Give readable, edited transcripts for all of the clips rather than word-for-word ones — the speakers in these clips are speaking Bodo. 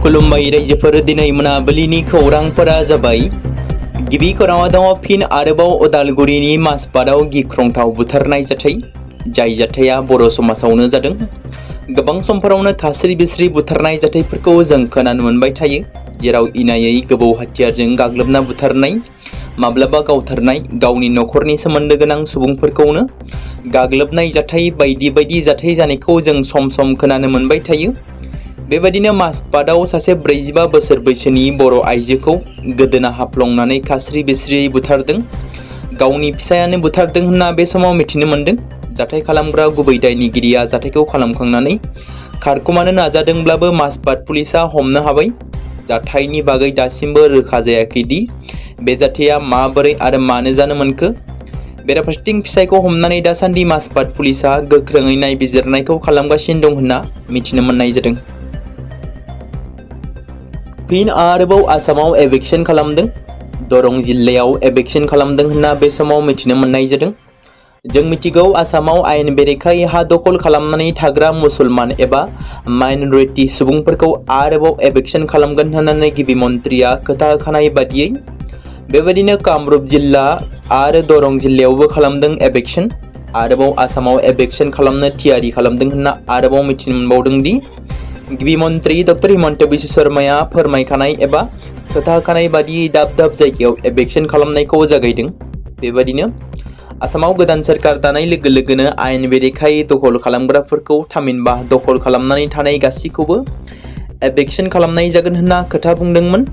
खुलुमबाय रायजोफोर दिनै मोनाबिलिनि खौरांफोरा जाबाय। गिबि खौराङाव दङ फिन आरोबाव उदालगुरिनि माजबादाव गिख्रंथाव बुथारनाय जाथाय। जाय जाथाया बर' समाजावनो जादों। गोबां समफोरावनो खास्रि बिस्रि बुथारनाय जाथायफोरखौ जों खोनानो मोनबाय थायो। जेराव इनायै गोबौ हाथियारजों गाग्लोबना बुथारनाय, माब्लाबा गावथारनाय, गावनि नखरनि सोमोन्दो गोनां सुबुंफोरखौनो गाग्लोबनाय जाथाय बायदि बायदि जाथाय जानायखौ जों सम सम खोनानो मोनबाय थायो। बेबायदिनो माजबादाव सासे 45 बोसोर बैसोनि बर' आइजोखौ गोदोना हाफ्लंनानै खास्रि बिस्रियै बुथारदों। गावनि फिसायानो बुथारदों होनना बे समाव मिथिनो मोन्दों। जाथाय खालामग्रा गुबै दायनिगिरिया जाथायखौ खालामखांनानै खारखुमानो नाजादोंब्लाबो माजबाद पुलिसा हमनो हाबाय। जाथायनि बागै दासिमबो रोखा जायाखै दि बे जाथाया माबोरै आरो मानो जानो मोनखो। बेराफारसेथिं फिसायखौ हमनानै दासान्दि माजबाद पुलिसा गोख्रोङै नायबिजिरनायखौ खालामगासिनो दं होनना मिथिनो मोननाय जादों। फिन आरोबाव आसामाव एभिक्सन खालामदों। दरं जिल्लायाव एभिक्सन खालामदों होनना बे समाव मिथिनो मोननाय जादों। जों मिथिगौ आसामाव आयेन बेरेखायै हा दखल खालामनानै थाग्रा मुसलमान एबा माइनरिटि सुबुंफोरखौ आरोबाव एभिक्सन खालामगोन होननानै गिबि मन्थ्रिया खोथा होखानाय बादियै बेबायदिनो कामरुप जिल्ला आरो दरं जिल्लायावबो खालामदों एभिक्सन। आरोबाव आसामाव एभिक्सन खालामनो थियारि खालामदों होनना आरोबाव मिथिनो मोनबावदों दि गिबि मन्थ्रि डक्टर हिमन्त बिश्व शर्माया फोरमायखानाय एबा खोथा होखानाय बादियै दाब दाब जायगायाव एभिक्सन खालामनायखौ जागायदों। बेबायदिनो आसामाव गोदान सोरखार दानाय लोगो लोगोनो आयेन बेरेखायै दखल खालामग्राफोरखौ थामहिनबा दखल खालामनानै थानाय गासैखौबो एभिक्सन खालामनाय जागोन होनना खोथा बुंदोंमोन।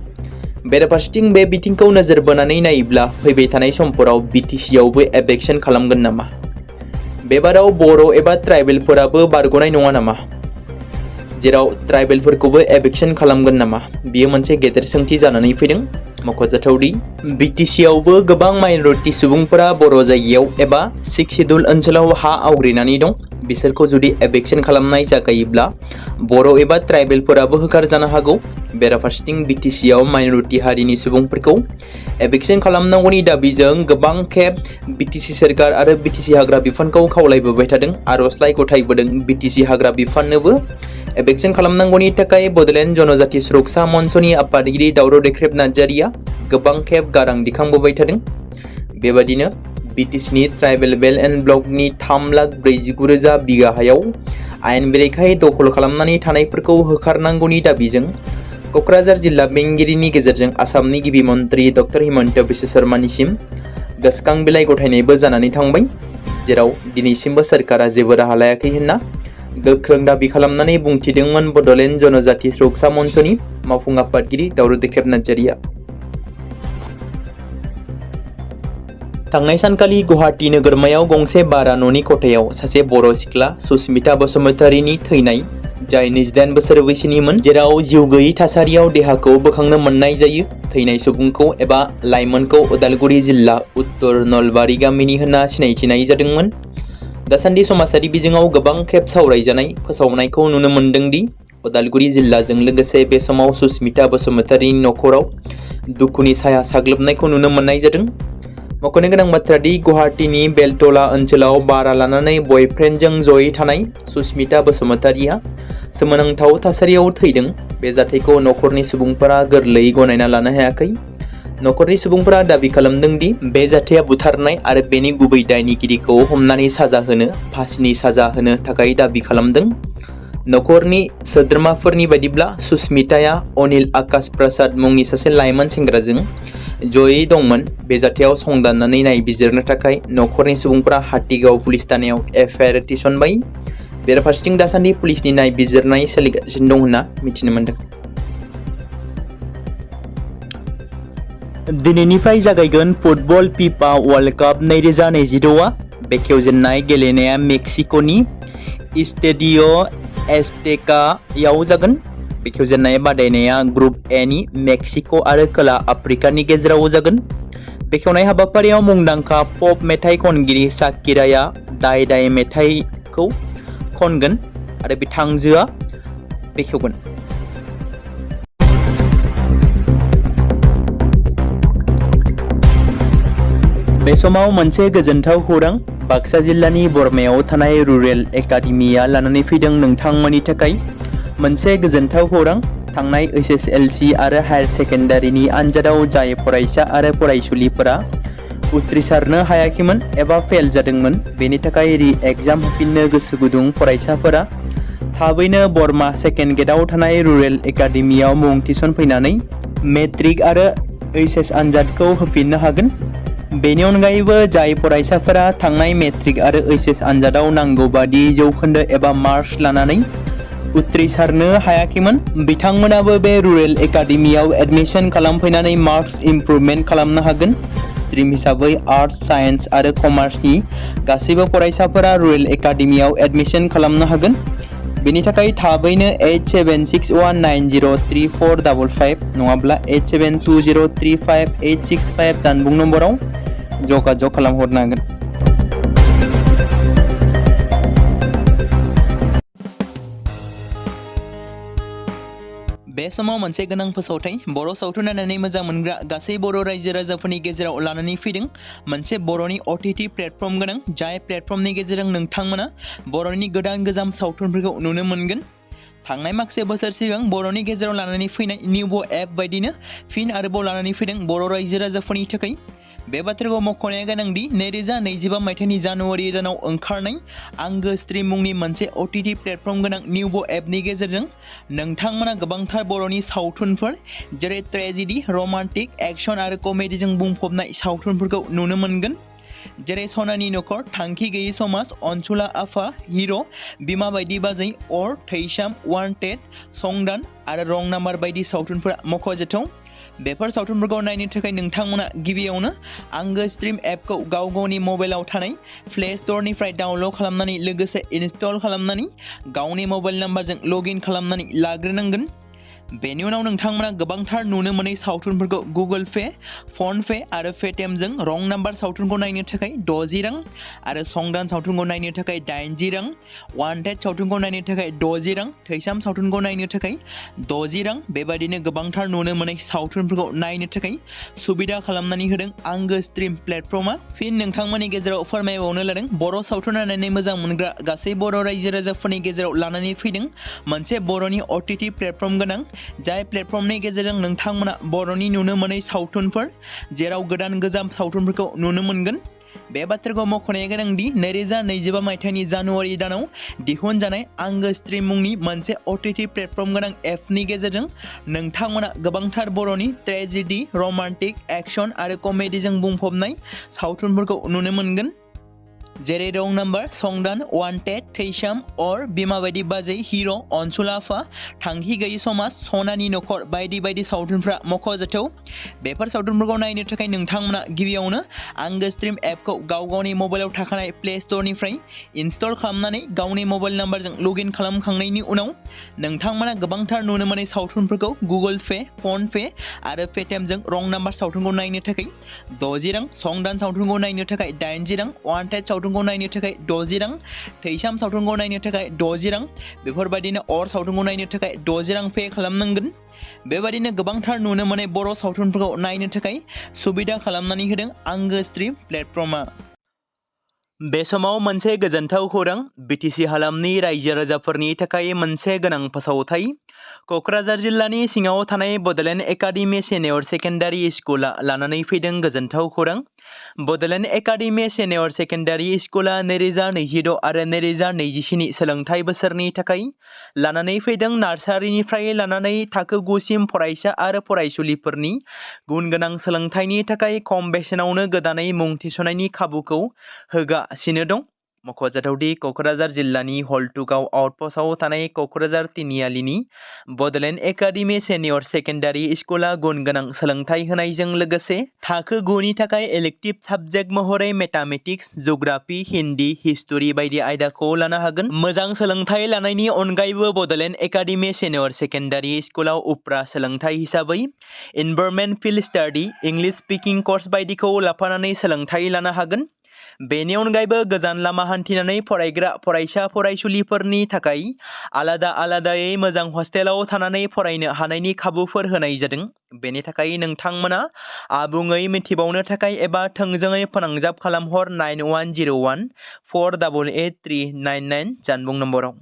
बेराफारसेथिं बे बिथिंखौ नोजोर बोनानै नायोब्ला फैबाय थानाय समफोराव बिटिसियावबो एभिक्सन खालामगोन नामा? बेबाराव बर' एबा ट्राइबेलफोराबो बारग'नाय नङा नामा? जेराव ट्राइबेलफोरखौबो एभिक्सन खालामगोन नामा? बेयो मोनसे गेदेर सोंथि जानानै फैदों। मख'जाथावदि बिटिसियावबो गोबां माइनरिटि सुबुंफोरा बर' जायगायाव एबा 6 सिडुल ओनसोलाव हा आवग्रिनानै दं। बिसोरखौ जुदि एभिक्सन खालामनाय जागायोब्ला बर' एबा ट्राइबेलफोराबो होखारजानो हागौ। बेराफारसेथिं बिटिसियाव माइनरिटि हारिनि सुबुंफोरखौ एभिक्सन खालामनांगौनि दाबिजों गोबां खेब बिटिसि सोरखार आरो बिटिसि हाग्रा बिफानखौ खावलायबोबाय थादों, आर'जलाइ गथायबोदों। बिटिसि हाग्रा बिफाननोबो एभिक्सन खालामनांगौनि थाखाय बड'लेण्ड जनजाति सुरक्षा मन्चनि आफादगिरि दावराव देख्रेब नार्जारिया गोबां खेब गारां दिखांबोबाय थादों। बेबादिनो बिटिसिनि ट्राइबेल बेल्ट एन्ड ब्लकनि 3,49,000 बिगा हायाव आयेन बेरेखायै दखल खालामनानै थानायफोरखौ होखारनांगौनि दाबिजों क'क्राझार जिल्ला बेंगिरिनि गेजेरजों आसामनि गिबि मन्थ्रि डक्टर हिमन्त बिश्व शर्मानिसिम गोसोखां बिलाइ गथायनायबो जानानै थांबाय। जेराव दिनैसिमबो सोरखारा जेबो राहा लायाखै होनना गोख्रों दाबि खालामनानै बुंथिदोंमोन बड'लेण्ड जनजाति सुरक्षा मन्चनि मावफुं आफादगिरि दावराव देख्रेब नार्जारिया। थांनाय सानखालि गुवाहाटी नोगोरमायाव गंसे भारा न'नि खथायाव सासे बर' सिख्ला सुस्मिता बसुमतारीनि थैनाय, जाय 28 बोसोर बैसोनिमोन, जेराव जिउ गैयै थासारियाव देहाखौ बोखांनो मोननाय जायो। थैनाय सुबुंखौ एबा लाइमोनखौ उदालगुरि जिल्ला उत्तर नलबारि गामिनि होनना सिनायथिनाय जादोंमोन। दासान्दि समाजारि बिजोङाव गोबां खेब सावरायजानाय फोसावनायखौ नुनो मोन्दों दि उदालगुरि जिल्लाजों लोगोसे बे समाव सुस्मिता बसुमतारीनि नखराव दुखुनि साया साग्लोबनायखौ नुनो मोननाय जादों। मख'नो गोनां बाथ्रा दि गुवाहाटीनि बेलटला ओनसोलाव भारा लानानै बयफ्रेन्डजों जयै थानाय सुस्मिता बसुमतारीया सोमोनांथाव थासारियाव थैदों। बे जाथायखौ नखरनि सुबुंफोरा गोरलैयै गनायना लानो हायाखै। नखरनि सुबुंफोरा दाबि खालामदों दि बे जाथाया बुथारनाय आरो बेनि गुबै दायनिगिरिखौ हमनानै साजा होनो, फासिनि साजा होनो थाखाय दाबि खालामदों। नखरनि सोद्रोमाफोरनि बायदिब्ला सुस्मिताया अनिल आकाश प्रसाद मुंनि सासे लाइमोन सेंग्राजों जयै दंमोन। बे जाथायाव संदाननानै नायबिजिरनो थाखाय नखरनि सुबुंफोरा हाटीगाव पुलिस थानायाव एफआइआर थिसनबाय। बेराफारसेथिं दासान्दि पुलिसनि नायबिजिरनाय सोलिगासिनो दं होनना मिथिनो मोन्दों। दिनैनिफ्राय जागायगोन फुटबल फिफा वर्ल्ड काप 2026आ। बेखेवजेननाय गेलेनाया मेक्सिक'नि इस्टेडिय' एजटेकायाव जागोन। बेखेवजेननाय बादायनाया ग्रुप एनि मेक्सिक' आरो खोला आफ्रिकानि गेजेराव जागोन। बेखेवनाय हाबाफारियाव मुंदांखा पप मेथाइ खनगिरि शाकिराया दाय दाय मेथाइखौ खनगोन आरो बिथांजोआ बेखेवगोन। बे समाव मोनसे गोजोनथाव खौरां बाक्सा जिल्लानि बरमायाव थानाय रुरेल एकाडेमिया लानानै फैदों नोंथांमोननि थाखाय मोनसे गोजोनथाव खौरां। थांनाय SSLC आरो हायार सेकेन्डारिनि आनजादाव जाय फरायसा आरो फरायसुलिफोरा उथ्रिसारनो हायाखैमोन एबा फेल जादोंमोन, बेनि थाखाय रि-एग्जाम होफिननो गोसो गुदुं फरायसाफोरा थाबैनो बरमा सेकेन्ड गेटआव थानाय रुरेल एकाडेमियाव मुं थिसनफैनानै मेट्रिक आरो HS आनजादखौ होफिननो हागोन। बेनि अनगायैबो जाय फरायसाफोरा थांनाय मेट्रिक आरो HS आनजादाव नांगौ बादि जौखोन्दो एबा मार्क्स लानानै उथ्रिसारनो हायाखैमोन, बिथांमोनाबो बे रुरेल एकाडेमियाव एडमिशन खालामफैनानै मार्क्स इमप्रुभमेन्ट खालामनो हागोन। स्ट्रिम हिसाबै आर्टस, साइन्स आरो कमार्सनि गासैबो फरायसाफोरा रुरेल एकाडेमियाव एडमिशन खालामनो हागोन। बेनि थाखाय थाबैनो 8761903455 नङाब्ला 87203585 जानबुं नम्बराव जगाजग खालामहरनो हागोन। बे समाव मोनसे गोनां फोसावथाय बर' सावथुन नायनानै मोजां मोनग्रा गासै बर' रायजो राजाफोरनि गेजेराव लानानै फैदों मोनसे बर'नि OTT प्लेटफर्म गोनां, जाय प्लेटफर्मनि गेजेरजों नोंथांमोना बर'नि गोदान गोजाम सावथुनफोरखौ नुनो मोनगोन। थांनाय माखासे बोसोर सिगां बर'नि गेजेराव लानानै फैनाय निउबो एप बायदिनो फिन आरोबाव लानानै फैदों बर' रायजो राजाफोरनि थाखाय। बे बाथ्राखौ मख'नाया गोनांदि 2025 मायथाइनि जानुवारि दानाव ओंखारनाय आंगो स्ट्रिम मुंनि मोनसे OTT प्लेटफर्म गोनां निउबो एपनि गेजेरजों नोंथांमोना गोबांथार बर'नि सावथुनफोर जेरै ट्रेजेडि, रमान्टिक, एक्शन आरो कमेडिजों बुंफबनाय सावथुनफोरखौ नुनो मोनगोन। जेरै सनानि नखर, थांखि गैयै समाज, अनसुला आफा, हिर', बिमा बायदि बाजै, अर, थैसाम, वान्टेड, संदान आरो रं नाम्बार बायदि सावथुनफोरा मख'जाथाव। बेफोर सावथुनफोरखौ नायनो थाखाय नोंथांमोना गिबियावनो आंगो स्ट्रिम एपखौ गावनि मबाइलाव थानाय प्ले स्ट'रनिफ्राय डाउनल'ड खालामनानै लोगोसे इनस्टल खालामनानै गावनि मबाइल नाम्बारजों लगइन खालामनानै लाग्रोनांगोन। बेनि उनाव नोंथांमोना गोबांथार नुनो मोनै सावथुनफोरखौ गुगोल पे, फन पे आरो पेटिएमजों रं नाम्बार सावथुनखौ नायनो थाखाय 60 रां आरो संदान सावथुनखौ नायनो थाखाय 80 रां, वान्टेड सावथुनखौ नायनो थाखाय 60 रां, थैसाम सावथुनखौ नायनो थाखाय 60 रां, बेबायदिनो गोबांथार नुनो मोनै सावथुनफोरखौ नायनो थाखाय सुबिदा खालामनानै होदों आंगो स्ट्रिम प्लेटफर्मा। फिन नोंथांमोननि गेजेराव फोरमायबावनो लादों बर' सावथुन नायनानै मोजां मोनग्रा गासै बर' रायजो राजाफोरनि गेजेराव लानानै फैदों मोनसे बर'नि OTT प्लेटफर्म गोनां, जाय प्लेटफर्मनि गेजेरजों नोंथांमोना बर'नि नुनो मोनै सावथुनफोर जेराव गोदान गोजाम सावथुनफोरखौ नुनो मोनगोन। बे बाथ्राखौ मख'नाया गोनांदि 2025 मायथाइनि जानुवारि दानाव दिहुनजानाय आंगो स्ट्रिम मुंनि मोनसे OTT प्लेटफर्म गोनां एपनि गेजेरजों नोंथांमोना गोबांथार बर'नि ट्रेजेडि, रमान्टिक, एक्शन आरो कमेडिजों बुंफबनाय सावथुनफोरखौ नुनो मोनगोन। जेरै रं नाम्बार, संदान, वान्टेड, थैसाम, अर, बिमा बायदि बाजै, हिर', अनसुला आफा, थांखि गैयै समाज, सनानि नखर बायदि बायदि सावथुनफ्रा मख'जाथाव। बेफोर सावथुनफोरखौ नायनो थाखाय नोंथांमोना गिबियावनो आंगो स्ट्रिम एपखौ गावनि मबाइलाव थाखानाय प्ले स्ट'रनिफ्राय इनस्टल खालामनानै गावनि मबाइल नाम्बारजों लगइन खालामखांनायनि उनाव नोंथांमोना गोबांथार नुनो मोनै सावथुनफोरखौ गुगोल पे, फन पे आरो पेटिएमजों रं नाम्बार सावथुनखौ नायनो थाखाय 60 रां, संदान सावथुनखौ नायनो थाखाय 80 रां, वान्टेड सावथुनखौ नायनो थाखाय 60 रां, थैसाम सावथुनखौ नायनो थाखाय 60 रां, बेफोरबायदिनो अर सावथुनखौ नायनो थाखाय 60 रां पे खालामनांगोन। बेबायदिनो गोबांथार नुनो मोनै बर' सावथुनफोरखौ नायनो थाखाय सुबिदा खालामनानै होदों आंगो स्ट्रिम प्लेटफर्मा। बे समाव मोनसे गोजोनथाव खौरां, BTC हालामनि रायजो राजाफोरनि थाखाय मोनसे गोनां फोसावथाय। क'क्राझार जिल्लानि सिङाव थानाय बड'लेण्ड एकाडेमि सिनियर सेकेन्डारि स्कुला लानानै फैदों गोजोनथाव खौरां। बड'लेण्ड एकाडेमि सिनियर सेकेन्डारि स्कुला 2026 आरो 2027 सोलोंथाइ बोसोरनि थाखाय लानानै फैदों नार्सारिनिफ्राय लानानै थाखो 9 सिम फरायसा आरो फरायसुलिफोरनि गुन गोनां सोलोंथाइनि थाखाय खम बेसेनावनो गोदानै मुं थिसननायनि खाबुखौ होगासिनो दं। मख'जाथावदि क'क्राझार जिल्लानि हल्टुगाव आउटपस्टआव थानाय क'क्राझार तिनिआलिनि बड'लेण्ड एकाडेमि सिनियर सेकेन्डारि स्कुला गुन गोनां सोलोंथाइ होनायजों लोगोसे थाखो 9 नि थाखाय इलेक्टिभ साबजेक्ट महरै मेथामेटिक्स, जिअ'ग्राफि, हिन्दी, हिस्टरि बायदि आयदाखौ लानो हागोन। मोजां सोलोंथाइ लानायनि अनगायैबो बड'लेण्ड एकाडेमि सिनियर सेकेन्डारि स्कुलाव उफ्रा सोलोंथाइ हिसाबै environment field study, English speaking course बायदिखौ लाफानानै सोलोंथाइ लानो हागोन। बेनि अनगायैबो गोजान लामा हान्थिनानै फरायग्रा फरायसा फरायसुलिफोरनि थाखाय आलादायै मोजां हस्टेलाव थानानै फरायनो हानायनि खाबुफोर होनाय जादों। बेनि थाखाय नोंथांमोना आबुङै मिथिबावनो थाखाय एबा थोंजोङै फोनांजाब खालामहर 9101 488 399 जानबुं नम्बराव।